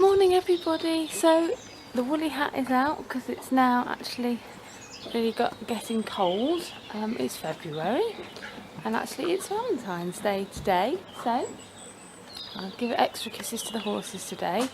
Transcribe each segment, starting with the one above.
Morning everybody. So the woolly hat is out because it's now actually really getting cold. It's February and actually it's Valentine's Day today, so I'll give extra kisses to the horses today.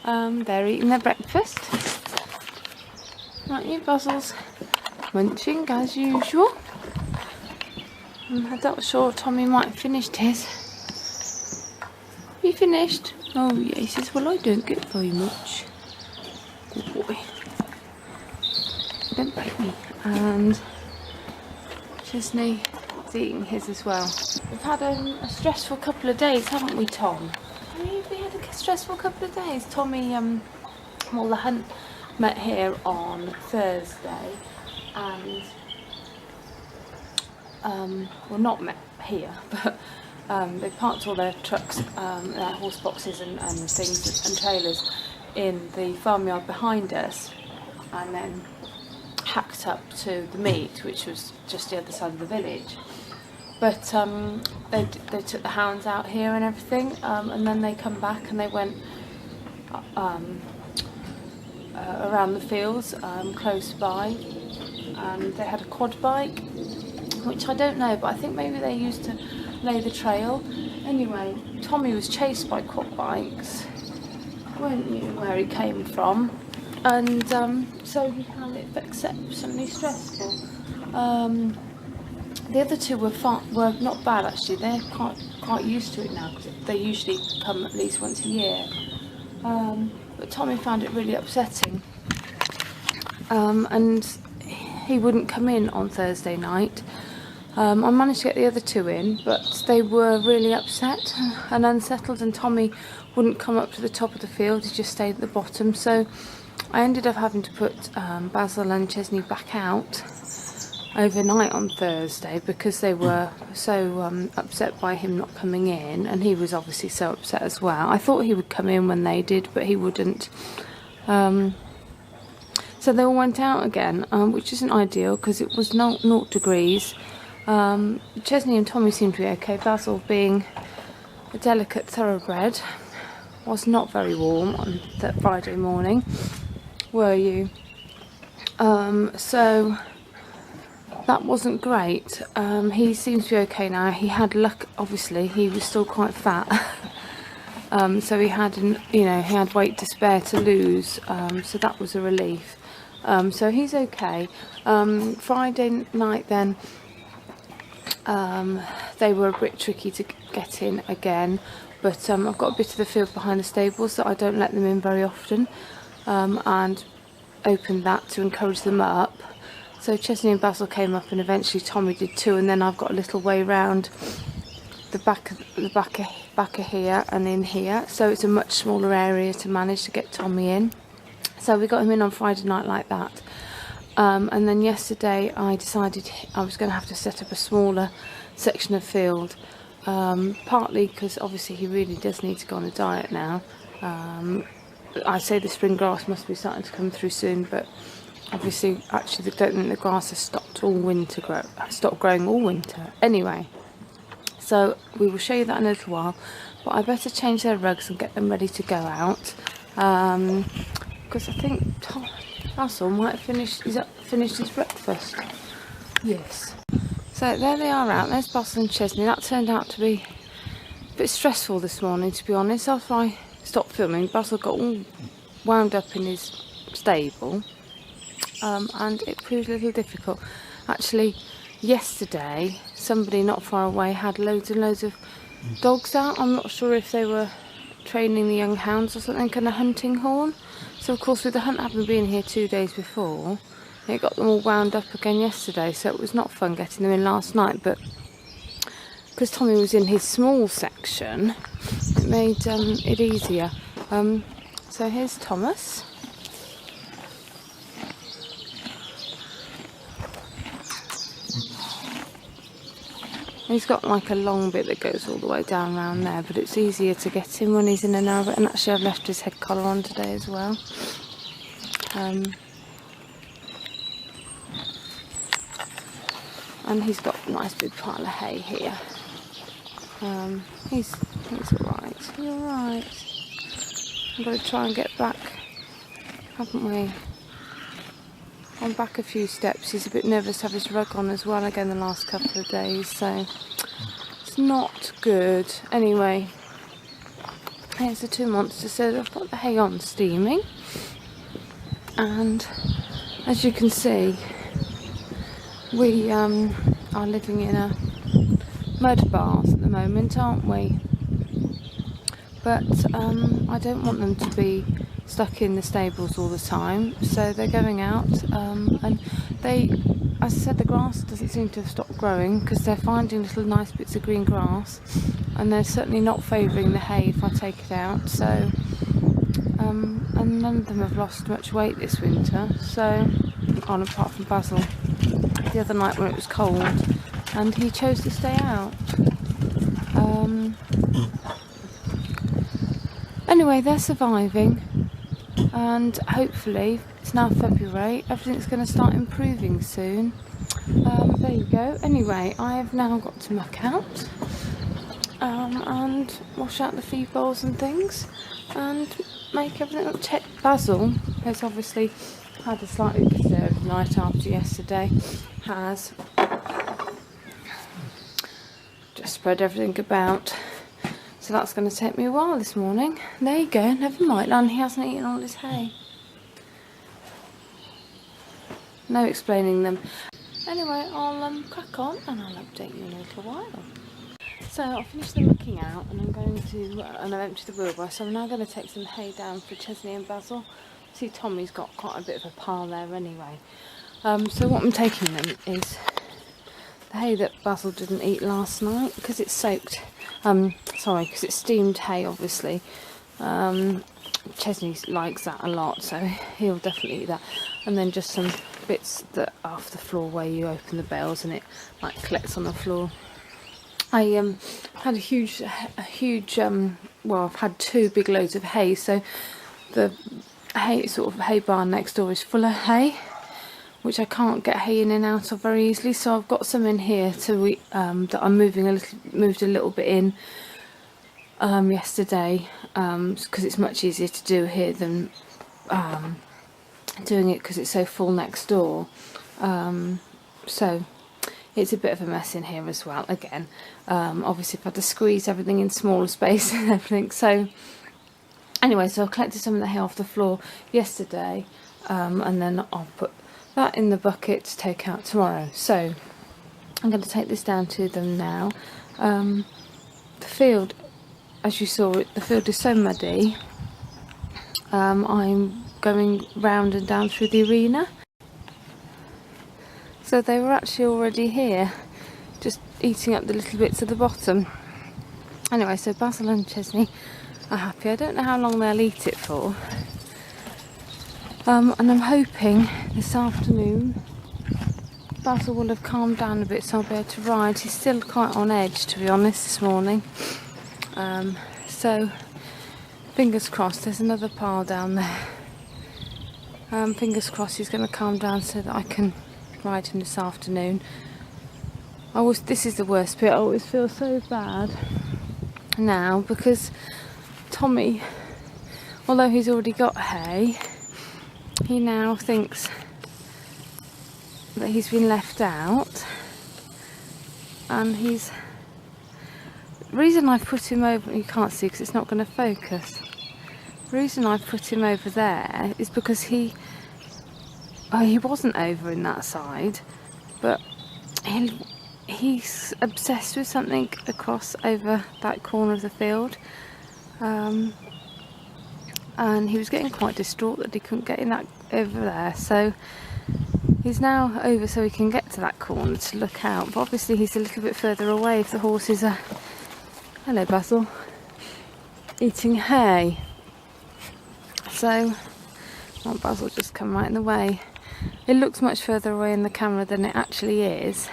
They're eating their breakfast. Aren't you? Basil's munching as usual. I'm not sure Tommy might have finished his. You finished? Oh yeah, he says, well I don't get very much. Good boy. Don't break me. And Chesney is eating his as well. We've had a stressful couple of days, haven't we, Tom? We've had a stressful couple of days. Tommy, well, the hunt met here on Thursday and well, not met here, but they parked all their trucks, their horse boxes and things and trailers in the farmyard behind us, and then hacked up to the meet, which was just the other side of the village. But they took the hounds out here and everything, and then they come back and they went around the fields close by, and they had a quad bike, which I don't know, but I think maybe they used to lay the trail. Anyway, Tommy was chased by quad bikes, weren't you, where he came from, and so he found it exceptionally stressful. The other two were not bad actually. They're quite used to it now because they usually come at least once a year. But Tommy found it really upsetting, and he wouldn't come in on Thursday night. I managed to get the other two in, but they were really upset and unsettled, and Tommy wouldn't come up to the top of the field, he just stayed at the bottom. So I ended up having to put Basil and Chesney back out overnight on Thursday because they were so upset by him not coming in, and he was obviously so upset as well. I thought he would come in when they did, but he wouldn't. So they all went out again, which isn't ideal because it was 0 degrees. Chesney and Tommy seemed to be okay. Basil, being a delicate thoroughbred, was not very warm on that Friday morning, were you? So that wasn't great. He seems to be okay now. He had luck, obviously. He was still quite fat, so he had weight to spare to lose. So that was a relief. So he's okay. Friday night then. They were a bit tricky to get in again, but I've got a bit of the field behind the stables, so I don't let them in very often, and opened that to encourage them up. So Chesney and Basil came up, and eventually Tommy did too, and then I've got a little way round the back of here and in here, so it's a much smaller area to manage to get Tommy in. So we got him in on Friday night like that. And then yesterday I decided I was going to have to set up a smaller section of field, partly because obviously he really does need to go on a diet now. I say the spring grass must be starting to come through soon, but obviously actually I don't think the grass has stopped growing all winter. Anyway, so we will show you that in a little while, but I better change their rugs and get them ready to go out, because I think Basil might have finished his breakfast. Yes. So there they are out. There's Basil and Chesney. That turned out to be a bit stressful this morning, to be honest. After I stopped filming, Basil got all wound up in his stable, and it proved a little difficult. Actually, yesterday, somebody not far away had loads and loads of dogs out. I'm not sure if they were training the young hounds or something, and a hunting horn. So of course, with the hunt having been here 2 days before, it got them all wound up again yesterday, so it was not fun getting them in last night, but because Tommy was in his small section, it made it easier. So here's Thomas. He's got like a long bit that goes all the way down around there, but it's easier to get him when he's in a narrow bit. And actually I've left his head collar on today as well. And he's got a nice big pile of hay here. He's alright. He's alright. I've got to try and get back, haven't we? I'm back a few steps. He's a bit nervous to have his rug on as well again the last couple of days, so it's not good. Anyway, here's the two monsters. So I've got the hay on steaming, and as you can see, we are living in a mud bath at the moment, aren't we? But I don't want them to be stuck in the stables all the time, so they're going out, and they, as I said, the grass doesn't seem to have stopped growing because they're finding little nice bits of green grass, and they're certainly not favouring the hay if I take it out. So and none of them have lost much weight this winter, so apart from Basil the other night when it was cold and he chose to stay out. Anyway, they're surviving, and hopefully, it's now February, everything's going to start improving soon. There you go. Anyway, I have now got to muck out and wash out the feed bowls and things and make everything up. Basil has obviously had a slightly disturbed night after yesterday, has just spread everything about. So that's going to take me a while this morning. There you go, never mind, and he hasn't eaten all his hay. No explaining them. Anyway, I'll crack on and I'll update you in a little while. So I'll finish the mucking out and I'm going to, and I've emptied the wheelbarrow, so I'm now going to take some hay down for Chesney and Basil. See, Tommy's got quite a bit of a pile there anyway. So what I'm taking them is the hay that Basil didn't eat last night because it's soaked. Because it's steamed hay, obviously. Chesney likes that a lot, so he'll definitely eat that. And then just some bits that are off the floor where you open the bales and it like collects on the floor. I had a huge well, I've had 2 big loads of hay, so the hay barn next door is full of hay, which I can't get hay in and out of very easily, so I've got some in here to that I'm moved a little bit in yesterday, because it's much easier to do here than doing it because it's so full next door. So it's a bit of a mess in here as well. Again, obviously I've had to squeeze everything in smaller spaces and everything. So anyway, so I collected some of the hay off the floor yesterday, and then I'll put that in the bucket to take out tomorrow. So I'm going to take this down to them now. The field, as you saw, the field is so muddy. I'm going round and down through the arena. So they were actually already here, just eating up the little bits at the bottom. Anyway, so Basil and Chesney are happy. I don't know how long they'll eat it for. And I'm hoping this afternoon Basil will have calmed down a bit so I'll be able to ride. He's still quite on edge, to be honest, this morning. So fingers crossed. There's another pile down there. Fingers crossed he's going to calm down so that I can ride him this afternoon. This is the worst bit. I always feel so bad now because Tommy, although he's already got hay, he now thinks that he's been left out, and the reason I've put him over, you can't see because it's not going to focus, the reason I've put him over there is because he wasn't over in that side, but he's obsessed with something across over that corner of the field, and he was getting quite distraught that he couldn't get in that over there, so he's now over so he can get to that corner to look out. But obviously he's a little bit further away if the horses are, hello Basil, eating hay. So Basil just come right in the way. It looks much further away in the camera than it actually is.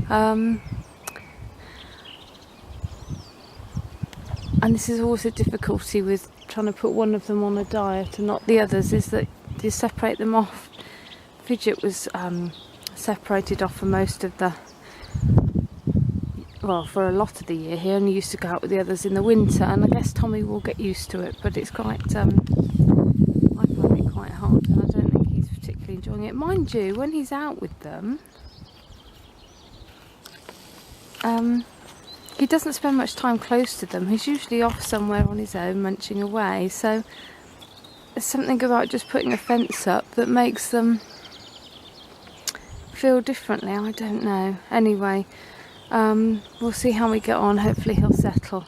And this is also difficulty with trying to put one of them on a diet and not the others, is that you separate them off. Fidget was separated off for most of the, well, for a lot of the year, he only used to go out with the others in the winter, and I guess Tommy will get used to it, but it's quite, I find it quite hard, and I don't think he's particularly enjoying it. Mind you, when he's out with them, he doesn't spend much time close to them. He's usually off somewhere on his own, munching away, so there's something about just putting a fence up that makes them feel differently. I don't know. Anyway, we'll see how we get on. Hopefully he'll settle,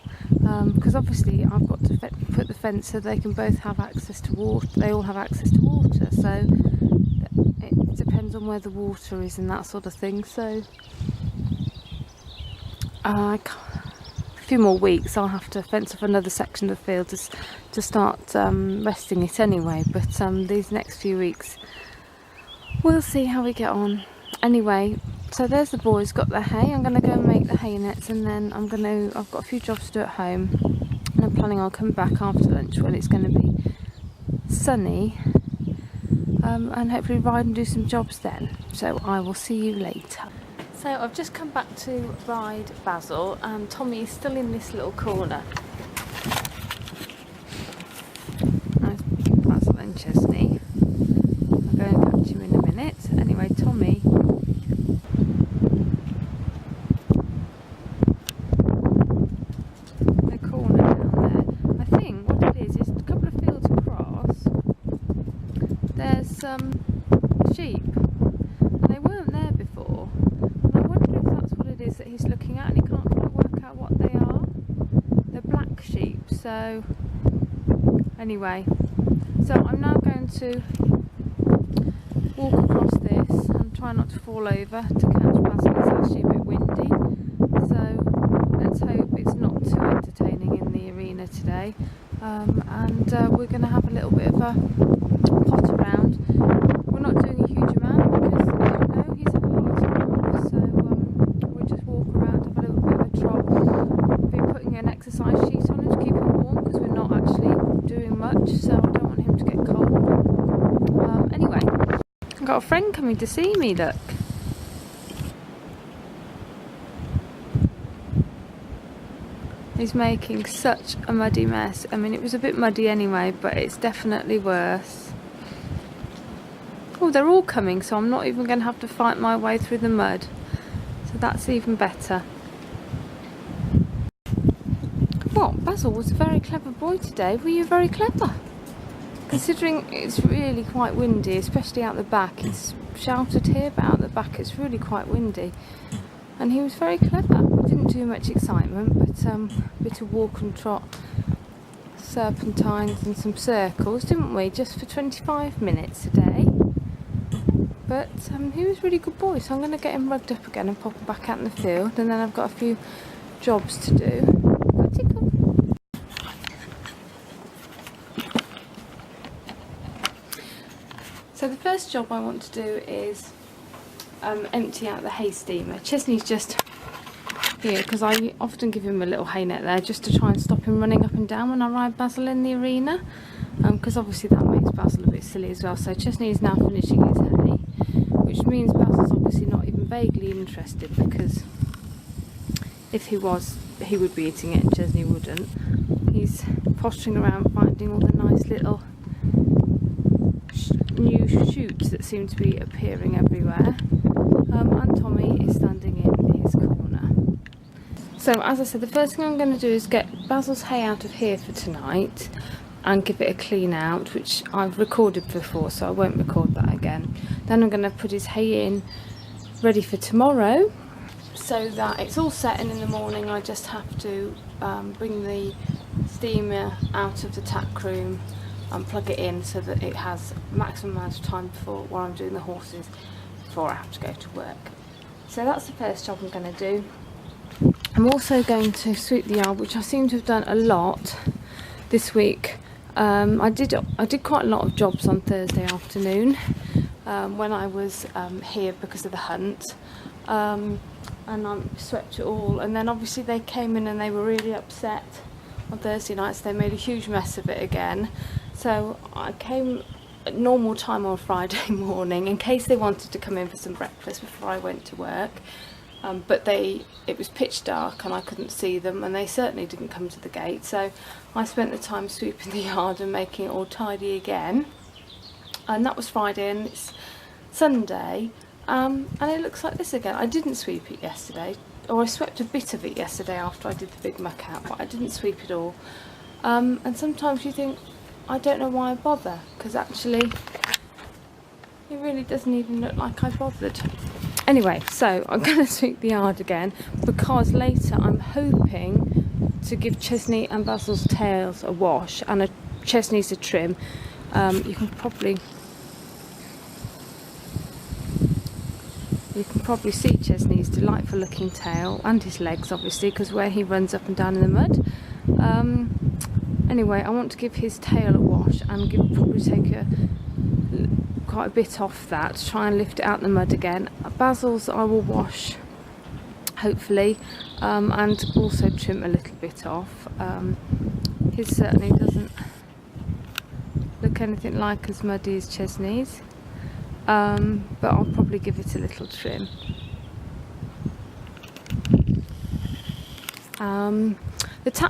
because obviously I've got to put the fence so they can both have access to water. They all have access to water, so it depends on where the water is and that sort of thing. So a few more weeks I'll have to fence off another section of the field to start resting it anyway, but these next few weeks we'll see how we get on. Anyway, so there's the boys got their hay. I'm going to go and make the hay nets, and then I've got a few jobs to do at home, and I'm planning on coming back after lunch when it's going to be sunny, and hopefully ride and do some jobs then. So I will see you later. So I've just come back to ride Basil, and Tommy is still in this little corner. There's Basil and Chesney. I'll go and catch him in a minute. Anyway, Tommy, the corner down there. I think what it is a couple of fields across, there's some sheep, and they weren't there before. Is that he's looking at, and he can't quite work out what they are. They're black sheep. So anyway, so I'm now going to walk across this and try not to fall over to catch Basil. It's actually a bit windy, so let's hope it's not too entertaining in the arena today, and we're going to have a little bit of a pot around. We're not doing a huge amount because, as you know, he's had a lot of time, so we'll just walk around, have a little bit of a trot. I've been putting an exercise sheet on him to keep him warm because we're not actually doing much, so I don't want him to get cold. Anyway, I've got a friend coming to see me, look. He's making such a muddy mess. I mean, it was a bit muddy anyway, but it's definitely worse. Oh, they're all coming, so I'm not even going to have to fight my way through the mud. So that's even better. What? Basil was a very clever boy today. Were you very clever? Considering it's really quite windy, especially out the back. It's sheltered here, but out the back it's really quite windy. And he was very clever. We didn't do much excitement, but a bit of walk and trot, serpentines and some circles, didn't we? Just for 25 minutes a day. But he was a really good boy, so I'm going to get him rugged up again and pop him back out in the field, and then I've got a few jobs to do. But tickle. So the first job I want to do is empty out the hay steamer. Chesney's just here because I often give him a little hay net there just to try and stop him running up and down when I ride Basil in the arena, because obviously that makes Basil a bit silly as well. So Chesney is now finishing his hay, which means Basil's obviously not even vaguely interested, because if he was, he would be eating it and Chesney wouldn't. He's pottering around finding all the nice little new shoots that seem to be appearing everywhere, and Tommy is standing in his corner. So as I said, the first thing I'm going to do is get Basil's hay out of here for tonight and give it a clean out, which I've recorded before, so I won't record that again. Then I'm going to put his hay in ready for tomorrow, so that it's all set, and in the morning I just have to bring the steamer out of the tack room and plug it in so that it has maximum amount of time before, while I'm doing the horses, before I have to go to work. So that's the first job I'm going to do. I'm also going to sweep the yard, which I seem to have done a lot this week. I did quite a lot of jobs on Thursday afternoon when I was here because of the hunt, and I swept it all, and then obviously they came in and they were really upset on Thursday night, so they made a huge mess of it again. So I came at normal time on Friday morning in case they wanted to come in for some breakfast before I went to work. but it was pitch dark and I couldn't see them, and they certainly didn't come to the gate, so I spent the time sweeping the yard and making it all tidy again. And that was Friday, and it's Sunday, and it looks like this again. I didn't sweep it yesterday, or I swept a bit of it yesterday after I did the big muck out, but I didn't sweep it all. And sometimes you think, I don't know why I bother, because actually it really doesn't even look like I bothered. Anyway, so I'm going to sweep the yard again, because later I'm hoping to give Chesney and Basil's tails a wash and Chesney's a trim. You can probably see Chesney's delightful looking tail, and his legs obviously, because where he runs up and down in the mud. Anyway, I want to give his tail a wash and probably take quite a bit off that to try and lift it out in the mud again. Basil's I will wash, hopefully, and also trim a little bit off. His certainly doesn't look anything like as muddy as Chesney's, but I'll probably give it a little trim.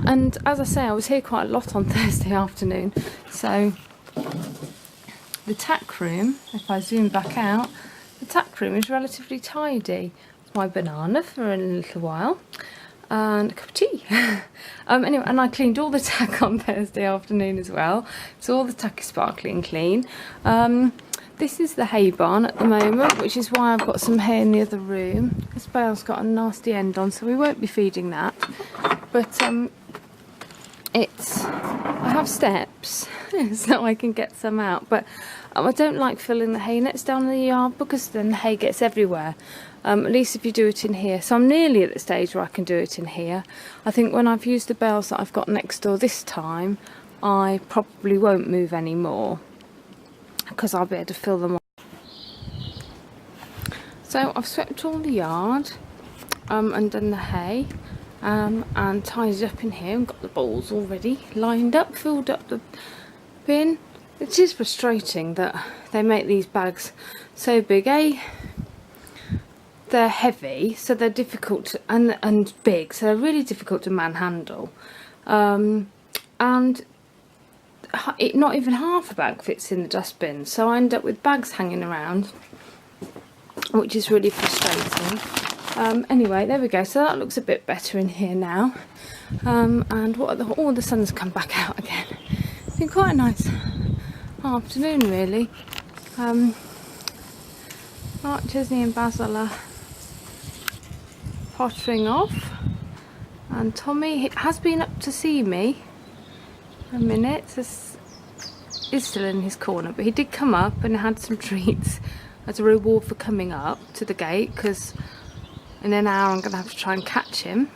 And as I say, I was here quite a lot on Thursday afternoon, so the tack room, if I zoom back out, the tack room is relatively tidy. It's my banana for a little while and a cup of tea. Anyway, and I cleaned all the tack on Thursday afternoon as well, so all the tack is sparkling clean. This is the hay barn at the moment, which is why I've got some hay in the other room. This bale's got a nasty end on, so we won't be feeding that. But I have steps so I can get some out, but I don't like filling the hay nets down in the yard, because then the hay gets everywhere, at least if you do it in here. So I'm nearly at the stage where I can do it in here. I think when I've used the bales that I've got next door this time, I probably won't move any more, because I'll be able to fill them up. So I've swept all the yard and done the hay, and tidied up in here and got the bowls already lined up, filled up the bin. It is frustrating that they make these bags so big. They're heavy, so they're difficult to, and big, so they're really difficult to manhandle, and not even half a bag fits in the dustbin, so I end up with bags hanging around, which is really frustrating. Anyway, there we go, so that looks a bit better in here now, and the sun's come back out again. It's been quite a nice afternoon, really. Mark, Chesney and Basil are pottering off, and Tommy has been up to see me a minute. Is still in his corner, but he did come up and had some treats as a reward for coming up to the gate, because in an hour I'm going to have to try and catch him.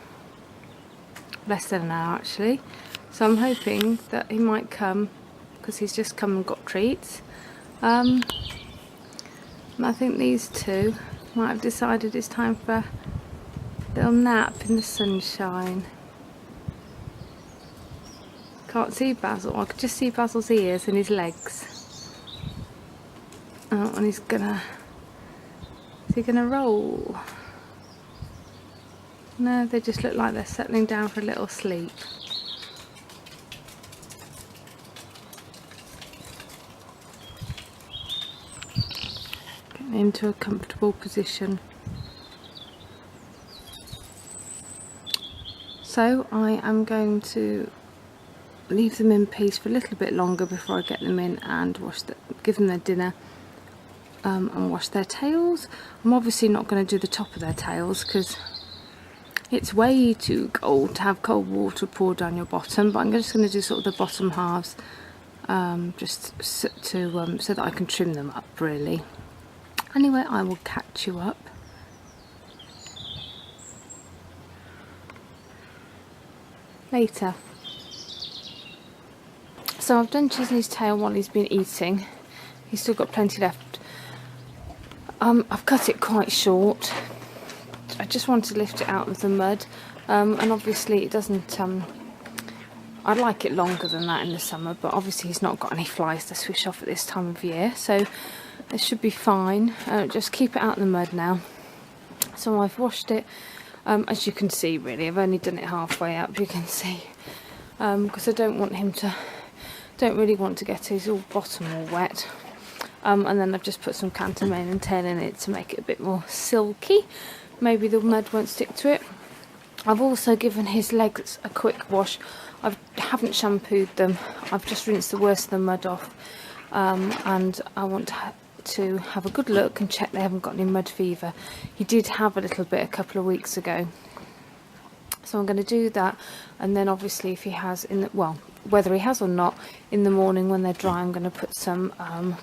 Less than an hour actually, so I'm hoping that he might come, because he's just come and got treats. And I think these two might have decided it's time for a little nap in the sunshine. Can't see Basil, I could just see Basil's ears and his legs. Oh, and is he gonna roll? No, they just look like they're settling down for a little sleep. Getting into a comfortable position. So I am going to leave them in peace for a little bit longer before I get them in and give them their dinner, and wash their tails. I'm obviously not going to do the top of their tails, because it's way too cold to have cold water poured down your bottom, but I'm just going to do sort of the bottom halves, just so that I can trim them up, really. Anyway, I will catch you up. Later. So I've done Chesney's tail while he's been eating. He's still got plenty left. I've cut it quite short. I just want to lift it out of the mud, and obviously it doesn't, I'd like it longer than that in the summer, but obviously he's not got any flies to swish off at this time of year, so it should be fine. Just keep it out of the mud now. So I've washed it, as you can see really, I've only done it halfway up, you can see, because I don't really want to get his all bottom all wet. And then I've just put some Canton mane and tail in it to make it a bit more silky. Maybe the mud won't stick to it. I've also given his legs a quick wash. I haven't shampooed them. I've just rinsed the worst of the mud off. And I want to have a good look and check they haven't got any mud fever. He did have a little bit a couple of weeks ago. So I'm going to do that, and then obviously if he has, whether he has or not, in the morning when they're dry I'm going to put some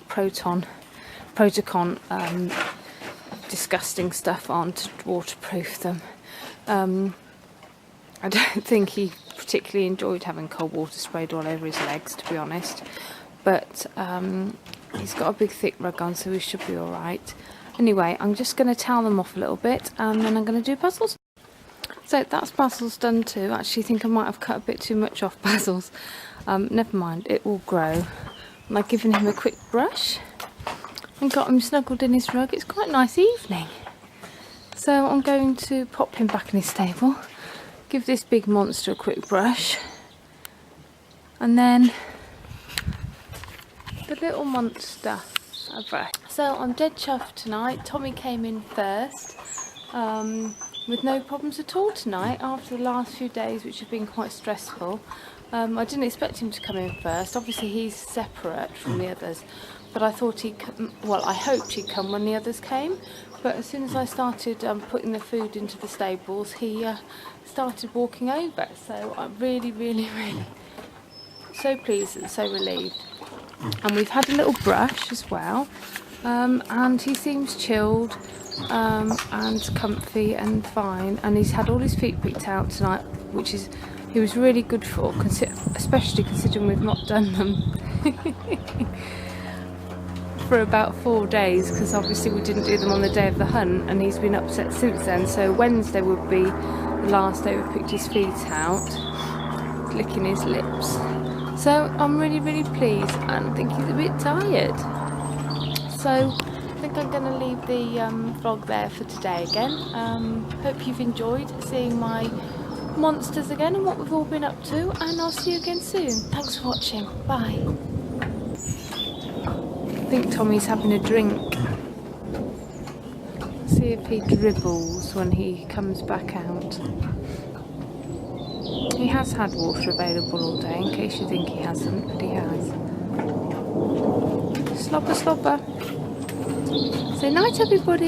Protocon disgusting stuff on to waterproof them. I don't think he particularly enjoyed having cold water sprayed all over his legs, to be honest, but he's got a big thick rug on, so he should be alright. Anyway, I'm just going to towel them off a little bit, and then I'm going to do Basil's. So that's Basil's done too. I actually think I might have cut a bit too much off Basil's. Never mind, it will grow. And I've given him a quick brush and got him snuggled in his rug. It's quite a nice evening. So I'm going to pop him back in his stable, give this big monster a quick brush, and then the little monster a brush. So I'm dead chuffed tonight. Tommy came in first. With no problems at all tonight after the last few days, which have been quite stressful. I didn't expect him to come in first. Obviously he's separate from the others, but I thought he'd come, well, I hoped he'd come when the others came, but as soon as I started putting the food into the stables, he started walking over. So I'm really so pleased and so relieved. And we've had a little brush as well, and he seems chilled and comfy and fine, and he's had all his feet picked out tonight, which is he was really good for, especially considering we've not done them for about 4 days, because obviously we didn't do them on the day of the hunt, and he's been upset since then. So Wednesday would be the last day we picked his feet out, licking his lips. So I'm really pleased, and I think he's a bit tired. So I think I'm going to leave the vlog there for today again. Hope you've enjoyed seeing my monsters again and what we've all been up to, and I'll see you again soon. Thanks for watching. Bye. I think Tommy's having a drink. See if he dribbles when he comes back out. He has had water available all day, in case you think he hasn't, but he has. Slobber. Say night, everybody.